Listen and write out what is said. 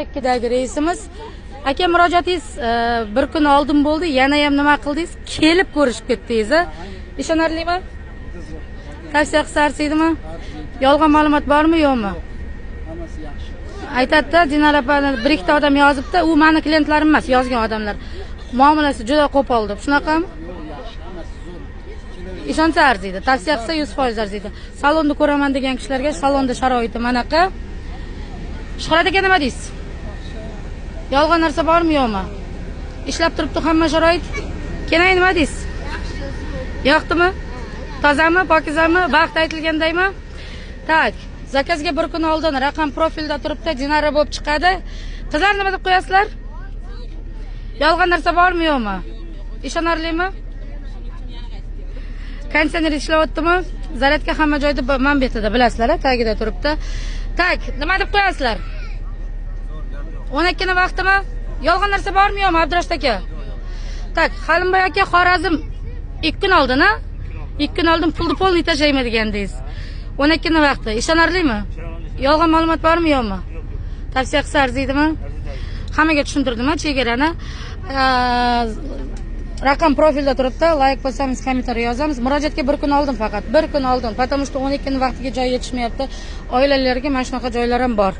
2dagi reysimiz. Aka, murojaatingiz bir kun oldin bo'ldi. Yana ham nima qildingiz? Kelib ko'rishib ketdingiz. Ishonarlimi? Tavsiya qilsarsizmi? Yolg'on ma'lumot bormi, yo'qmi? Hammasi yaxshi. Aytadi, Dinara opani bir ikkita odam yozibdi, u meni klientlarim emas, yozgan odamlar. Muomalasi juda qo'pol deb. Shunaqami? Yaxshi, hammasi zo'r. Ishonsa arziydi. Tavsiya qilsa 100% arziydi. Salonni ko'raman degan kishilarga salonda sharoiti manaqa. Shuhrat aka, nima deysiz? Yolg'on narsa bormi, yo'qmi? Ishlab turibdi hamma sharoit. Keyin nima deysiz? Yoqdimi? Tozami, pokizami, vaqt aytilgandaymi? Tak, zakazga bir kun oldin raqam profilda turibdi, Dinara bo'lib chiqadi. Qizlar nima deb qo'yasizlar? Yolg'on narsa bormi, yo'qmi? Ishonarlimi? Konditsioner ishlayaptimi? Zaryadka hamma joyda man betida, bilasizlar, tagida turibdi. Tak, nima deb qo'yasizlar? 12 ni vaqtimi? Yolg'on narsa bormi, yo'qmi, Abdurash aka? Tak, Halimboy aka Xorazm 2 kun oldin, 2 kun oldin pulni polni tashlayman degandingiz. 12 ni vaqti. Ishonarlimi? Yolg'on ma'lumot bormi, yo'qmi? Tavsiya qilsa arziydimi? Hammaga tushuntirdim, chegarani. Raqam profilda turibdi, like bosamiz, kommentariy yozamiz. Murojaatga bir kun oldin faqat, bir kun oldin, потому что 12 ni vaqtiga joy yetishmayapti. Oilalarga mana shunaqa joylar ham bor.